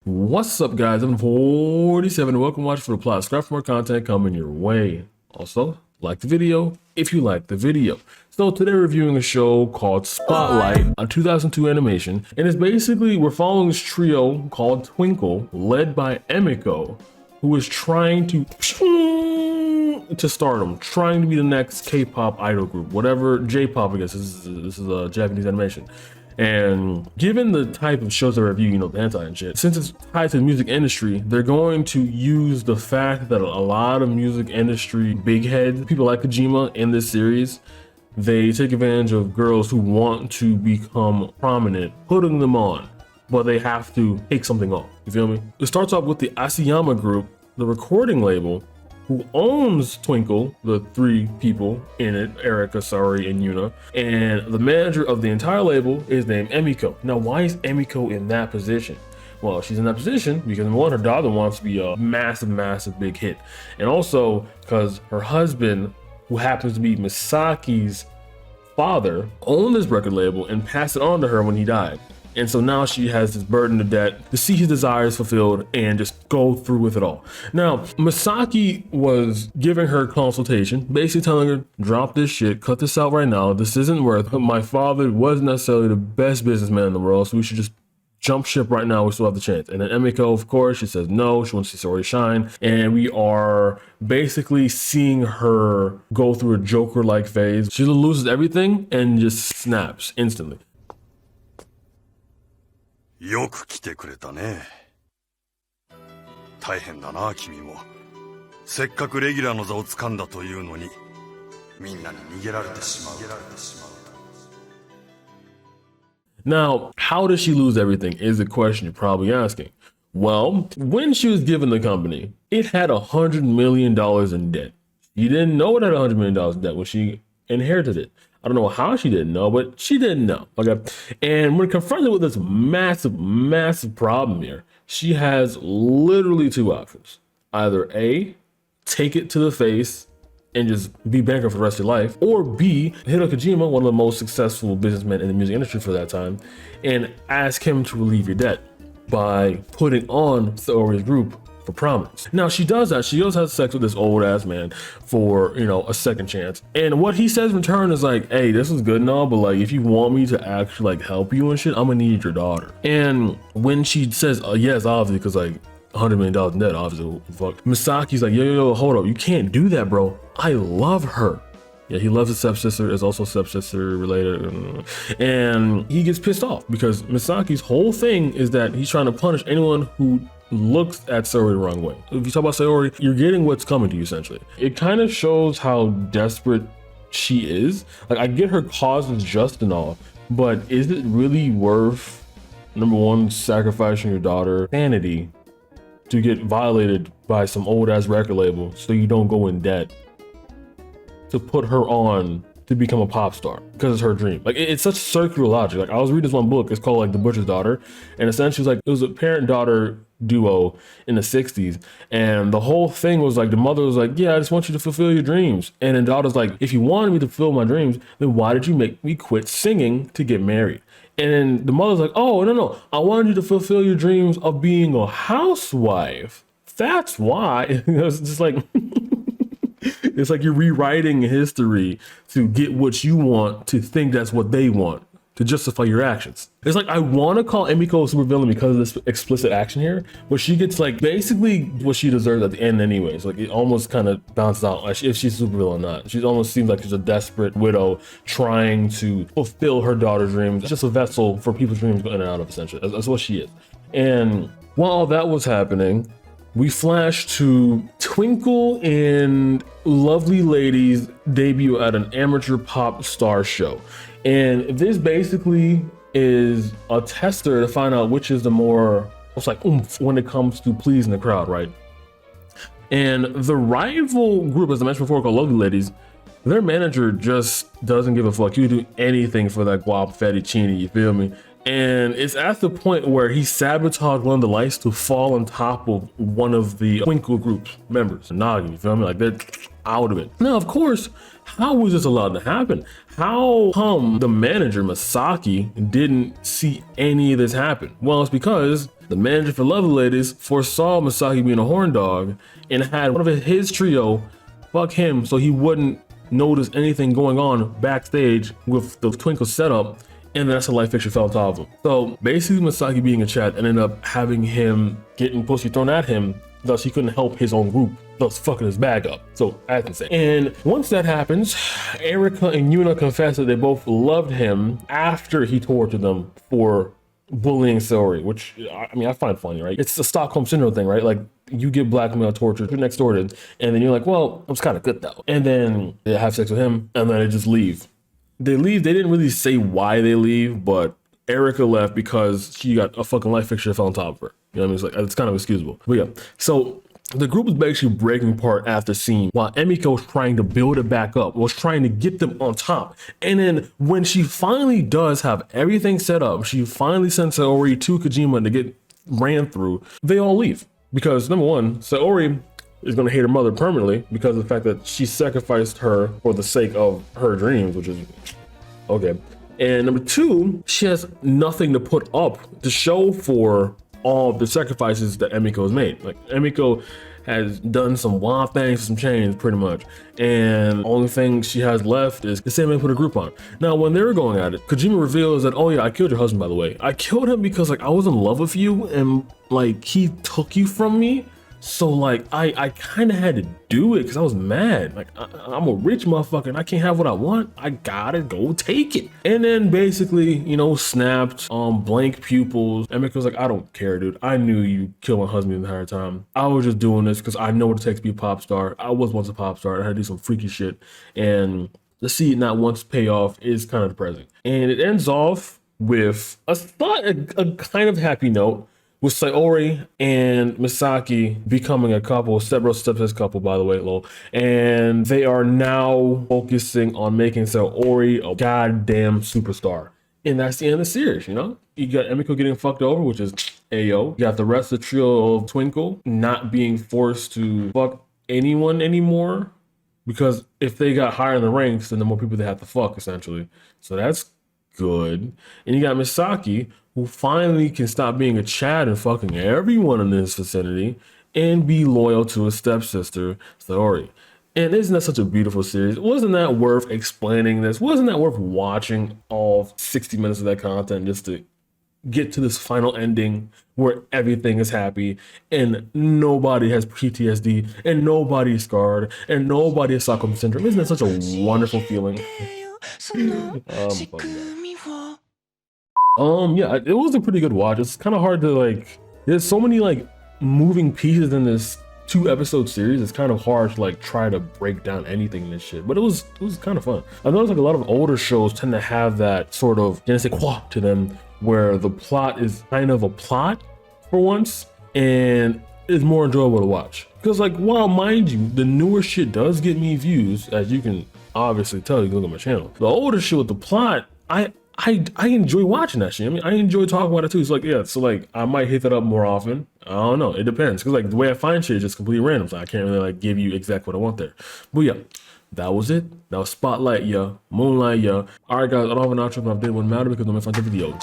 What's up, guys? I'm 47. Welcome to Watch for the Plot. Subscribe for more content coming your way. Also, like the video if you like the video. So today we're reviewing a show called Spotlight, a 2002 animation, and it's basically we're following this trio called Twinkle, led by Emiko, who is trying to stardom, trying to be the next K-pop idol group, whatever J-pop. I guess this is a Japanese animation. And given the type of shows I review, you know, the hentai and shit, since it's tied to the music industry, they're going to use the fact that a lot of music industry bigheads, people like Kojima in this series, they take advantage of girls who want to become prominent, putting them on, but they have to take something off. You feel me? It starts off with the Asayama Group, the recording label, who owns Twinkle, the three people in it, Erika, Sari, and Yuna. And the manager of the entire label is named Emiko. Now, why is Emiko in that position? Well, she's in that position because number one, her daughter wants to be a massive big hit. And also because her husband, who happens to be Misaki's father, owned this record label and passed it on to her when he died. And so now she has this burden of debt to see his desires fulfilled and just go through with it all. Now, Misaki was giving her consultation, basically telling her, drop this shit, cut this out right now. This isn't worth it. My father wasn't necessarily the best businessman in the world, so we should just jump ship right now. We still have the chance. And then Emiko, of course, she says no, she wants to see Sori shine. And we are basically seeing her go through a Joker-like phase. She loses everything and just snaps instantly. よく来てくれたね。大変だな、君も。せっかくレギュラーの座を掴んだというのに、みんなに逃げられてしまう。Now, how does she lose everything is the question you're probably asking. Well, when she was given the company, it had $100 million in debt. She didn't know it had $100 million in debt when she inherited it. I don't know how she didn't know, but she didn't know. Okay. And when confronted with this massive problem here, she has literally two options. Either A, take it to the face and just be bankrupt for the rest of your life, or B, hit up Kojima, one of the most successful businessmen in the music industry for that time, and ask him to relieve your debt by putting on Saori's group for prominence. Now she does that. She goes have sex with this old ass man for, you know, a second chance. And what he says in return is like, hey, this is good and all, but like, if you want me to actually like help you and shit, I'm gonna need your daughter. And when she says, yes, obviously, because like $100 million in debt, obviously, fuck. Misaki's like, yo, hold up. You can't do that, bro. I love her. Yeah, he loves his stepsister, is also stepsister related. And he gets pissed off because Misaki's whole thing is that he's trying to punish anyone who looks at Saori the wrong way. If you talk about Saori, you're getting what's coming to you, essentially. It kind of shows how desperate she is. Like, I get her cause is just and all, but is it really worth, number one, sacrificing your daughter's sanity to get violated by some old ass record label so you don't go in debt to put her on to become a pop star because it's her dream? Like, it's such circular logic. Like, I was reading this one book, it's called like The Butcher's Daughter, and essentially it's like it was a parent-daughter duo in the 60s, and the whole thing was like the mother was like, yeah, I just want you to fulfill your dreams, and then the daughter's like, if you wanted me to fulfill my dreams, then why did you make me quit singing to get married? And then the mother's like, oh, no, I wanted you to fulfill your dreams of being a housewife. That's why. It's just like it's like you're rewriting history to get what you want, to think that's what they want, to justify your actions. It's like, I want to call Emiko a supervillain because of this explicit action here, but she gets like basically what she deserves at the end anyways. Like, it almost kind of bounces out like if she's a supervillain or not. She almost seems like she's a desperate widow trying to fulfill her daughter's dreams. It's just a vessel for people's dreams going in and out of, essentially. That's what she is. And while that was happening, we flash to Twinkle and lovely ladies debut at an amateur pop star show. And this basically is a tester to find out which is the more, it's like oomph when it comes to pleasing the crowd, right? And the rival group, as I mentioned before, called Lovely Ladies, their manager just doesn't give a fuck. You do anything for that guap fettuccine, you feel me? And it's at the point where he sabotaged one of the lights to fall on top of one of the Twinkle group members, Nagi, you feel me? Like, they're out of it. Now, of course, how was this allowed to happen? How come the manager, Masaki, didn't see any of this happen? Well, it's because the manager for Lovely Ladies foresaw Masaki being a horn dog and had one of his trio fuck him so he wouldn't notice anything going on backstage with the Twinkle setup, and that's a light fixture fell on top of him. So basically, Masaki being a chat ended up having him getting pussy thrown at him, thus he couldn't help his own group, thus fucking his bag up. So that's insane. And once that happens, Erika and Yuna confess that they both loved him after he tortured them for bullying Saori, which I mean I find funny, right? It's a Stockholm syndrome thing, right? Like, you get blackmail, tortured, you're next door to him, and then you're like, well, it was kind of good though. And then they have sex with him, and then they just leave. They leave. They didn't really say why they leave, but Erika left because she got a fucking light fixture that fell on top of her. You know what I mean? It's like, it's kind of excusable. But yeah, so the group was basically breaking apart after scene while Emiko was trying to build it back up, was trying to get them on top. And then when she finally does have everything set up, she finally sends Saori to Kojima to get ran through, they all leave. Because number one, Saori is going to hate her mother permanently because of the fact that she sacrificed her for the sake of her dreams, which is okay. And number two, she has nothing to put up to show for all the sacrifices that Emiko has made. Like, Emiko has done some wild things, some change pretty much. And the only thing she has left is the same thing put a group on. Now, when they were going at it, Kojima reveals that, oh yeah, I killed your husband, by the way. I killed him because like I was in love with you and like he took you from me. So like I kind of had to do it because I was mad. Like I'm a rich motherfucker and I can't have what I want. I gotta go take it. And then basically, you know, snapped blank pupils. Emiko's like, I don't care, dude. I knew you killed my husband the entire time. I was just doing this because I know what it takes to be a pop star. I was once a pop star. I had to do some freaky shit, and to see it not once pay off is kind of depressing. And it ends off with a kind of happy note, with Saori and Misaki becoming a couple, stepbro stepsis couple, by the way, lol. And they are now focusing on making Saori a goddamn superstar. And that's the end of the series, you know? You got Emiko getting fucked over, which is Ayo. You got the rest of the trio of Twinkle not being forced to fuck anyone anymore, because if they got higher in the ranks, then the more people they have to fuck, essentially. So that's good. And you got Misaki, who finally can stop being a Chad and fucking everyone in this vicinity and be loyal to his stepsister, Saori. And isn't that such a beautiful series? Wasn't that worth explaining this? Wasn't that worth watching all 60 minutes of that content just to get to this final ending where everything is happy and nobody has PTSD and nobody is scarred and nobody has Stockholm syndrome? Isn't that such a wonderful feeling? Yeah, it was a pretty good watch. It's kind of hard to like, there's so many like moving pieces in this 2-episode series. It's kind of hard to like try to break down anything in this shit, but it was kind of fun. I noticed like a lot of older shows tend to have that sort of je ne sais quoi to them, where the plot is kind of a plot for once and it's more enjoyable to watch. Because like, while mind you, the newer shit does get me views, as you can obviously tell, you can look at my channel. The older shit with the plot, I enjoy watching that shit. I mean, I enjoy talking about it too. It's like, yeah, so like I might hit that up more often. I don't know. It depends. Cause like the way I find shit is just completely random. So I can't really like give you exactly what I want there. But yeah, that was it. That was Spotlight, yeah. Moonlight, yeah. All right, guys, I don't have an outro, but I did one matter because I'm gonna find the video.